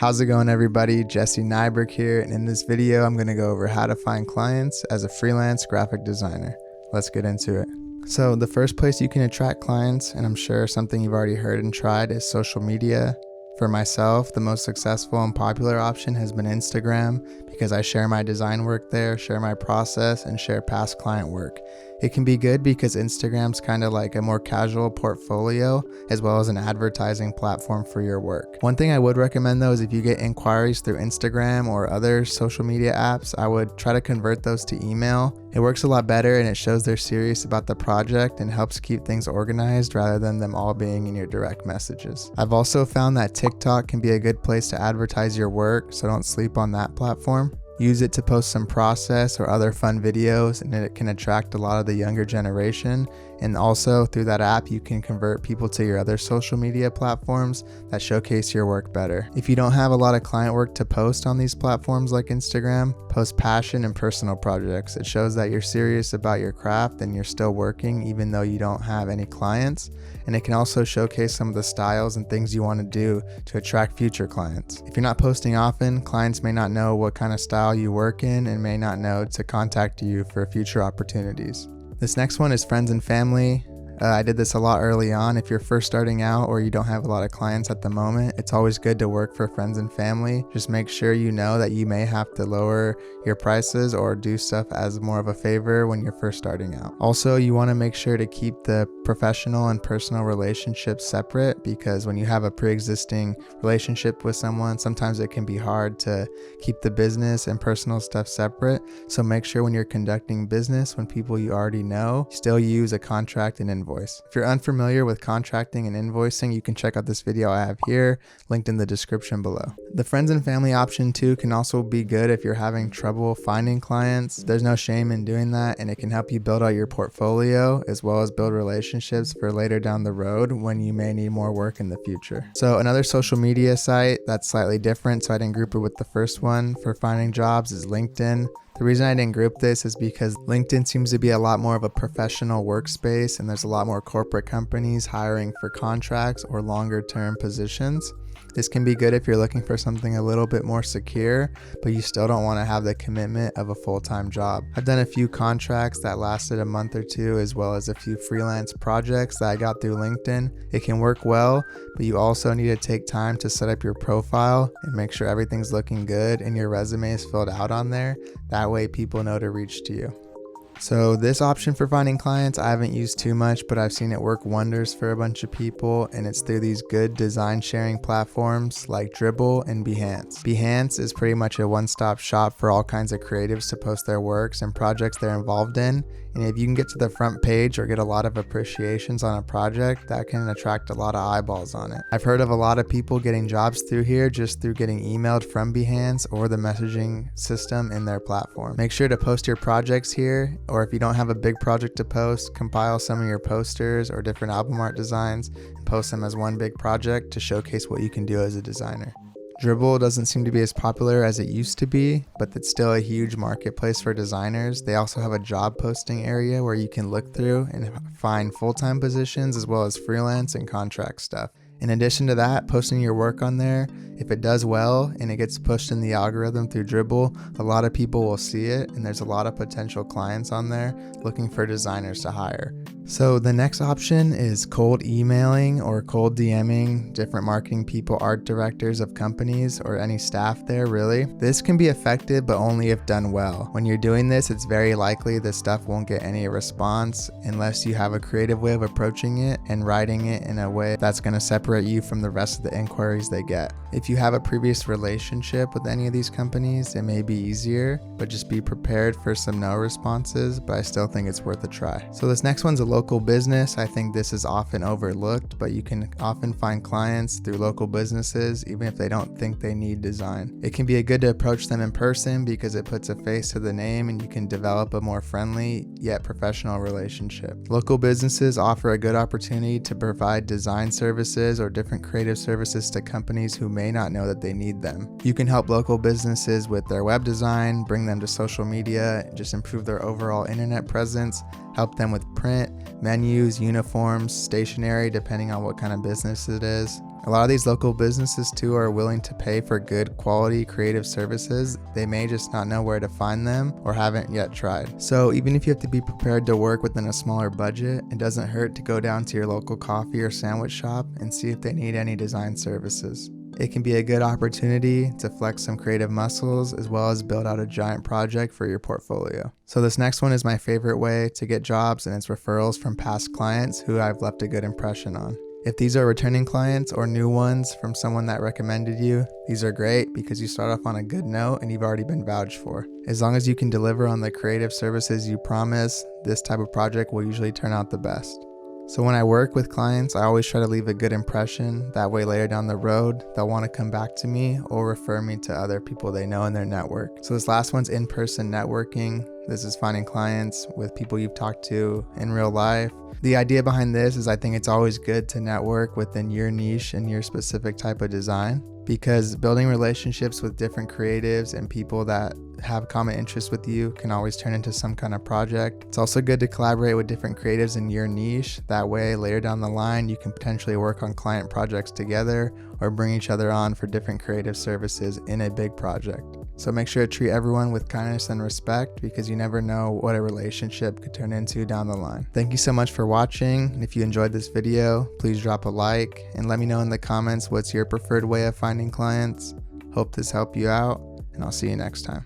How's it going, everybody? Jesse Nyberg here, and in this video I'm going to go over how to find clients as a freelance graphic designer. Let's get into it. So the first place you can attract clients, and I'm sure something you've already heard and tried, is social media. For myself, the most successful and popular option has been Instagram because I share my design work there, share my process, and share past client work. It can be good because Instagram's kind of like a more casual portfolio as well as an advertising platform for your work. One thing I would recommend though is if you get inquiries through Instagram or other social media apps, I would try to convert those to email. It works a lot better and it shows they're serious about the project and helps keep things organized rather than them all being in your direct messages. I've also found that TikTok can be a good place to advertise your work, so don't sleep on that platform. Use it to post some process or other fun videos, and it can attract a lot of the younger generation. And also through that app, you can convert people to your other social media platforms that showcase your work better. If you don't have a lot of client work to post on these platforms like Instagram, post passion and personal projects. It shows that you're serious about your craft and you're still working even though you don't have any clients. And it can also showcase some of the styles and things you want to do to attract future clients. If you're not posting often, clients may not know what kind of style you work in and may not know to contact you for future opportunities. This next one is friends and family. I did this a lot early on. If you're first starting out or you don't have a lot of clients at the moment, it's always good to work for friends and family. Just make sure you know that you may have to lower your prices or do stuff as more of a favor when you're first starting out. Also, you want to make sure to keep the professional and personal relationships separate, because when you have a pre-existing relationship with someone, sometimes it can be hard to keep the business and personal stuff separate. So make sure when you're conducting business, when people you already know, still use a contract and invoice. If you're unfamiliar with contracting and invoicing, you can check out this video I have here, linked in the description below. The friends and family option too can also be good if you're having trouble finding clients. There's no shame in doing that, and it can help you build out your portfolio as well as build relationships for later down the road when you may need more work in the future. So another social media site that's slightly different, so I didn't group it with the first one for finding jobs, is LinkedIn. The reason I didn't group this is because LinkedIn seems to be a lot more of a professional workspace, and there's a lot more corporate companies hiring for contracts or longer term positions. This can be good if you're looking for something a little bit more secure, but you still don't want to have the commitment of a full-time job. I've done a few contracts that lasted a month or two, as well as a few freelance projects that I got through LinkedIn. It can work well, but you also need to take time to set up your profile and make sure everything's looking good and your resume is filled out on there. That way people know to reach to you. So this option for finding clients I haven't used too much, but I've seen it work wonders for a bunch of people, and it's through these good design sharing platforms like Dribble and Behance. Behance is pretty much a one-stop shop for all kinds of creatives to post their works and projects they're involved in, and if you can get to the front page or get a lot of appreciations on a project, that can attract a lot of eyeballs on it. I've heard of a lot of people getting jobs through here just through getting emailed from Behance or the messaging system in their platform. Make sure to post your projects here, or if you don't have a big project to post, compile some of your posters or different album art designs and post them as one big project to showcase what you can do as a designer. Dribble doesn't seem to be as popular as it used to be, but it's still a huge marketplace for designers. They also have a job posting area where you can look through and find full-time positions as well as freelance and contract stuff. In addition to that, posting your work on there, if it does well and it gets pushed in the algorithm through Dribble, a lot of people will see it, and there's a lot of potential clients on there looking for designers to hire. So the next option is cold emailing or cold DMing different marketing people, art directors of companies, or any staff there really. This can be effective, but only if done well. When you're doing this, it's very likely this stuff won't get any response unless you have a creative way of approaching it and writing it in a way that's going to separate you from the rest of the inquiries they get. If you have a previous relationship with any of these companies, it may be easier, but just be prepared for some no responses, but I still think it's worth a try. So this next one's a local business. I think this is often overlooked, but you can often find clients through local businesses even if they don't think they need design. It can be good to approach them in person because it puts a face to the name and you can develop a more friendly yet professional relationship. Local businesses offer a good opportunity to provide design services or different creative services to companies who may not know that they need them. You can help local businesses with their web design, bring them to social media, just improve their overall internet presence, help them with print, menus, uniforms, stationery, depending on what kind of business it is. A lot of these local businesses too are willing to pay for good quality creative services. They may just not know where to find them or haven't yet tried. So even if you have to be prepared to work within a smaller budget, it doesn't hurt to go down to your local coffee or sandwich shop and see if they need any design services. It can be a good opportunity to flex some creative muscles as well as build out a giant project for your portfolio. So this next one is my favorite way to get jobs, and it's referrals from past clients who I've left a good impression on. If these are returning clients or new ones from someone that recommended you, these are great because you start off on a good note and you've already been vouched for. As long as you can deliver on the creative services you promise, this type of project will usually turn out the best. So when I work with clients, I always try to leave a good impression. That way later down the road, they'll want to come back to me or refer me to other people they know in their network. So this last one's in-person networking. This is finding clients with people you've talked to in real life. The idea behind this is I think it's always good to network within your niche and your specific type of design, because building relationships with different creatives and people that have common interests with you can always turn into some kind of project. It's also good to collaborate with different creatives in your niche. That way later down the line you can potentially work on client projects together or bring each other on for different creative services in a big project. So make sure to treat everyone with kindness and respect, because you never know what a relationship could turn into down the line. Thank you so much for watching. And if you enjoyed this video, please drop a like and let me know in the comments what's your preferred way of finding clients. Hope this helped you out, and I'll see you next time.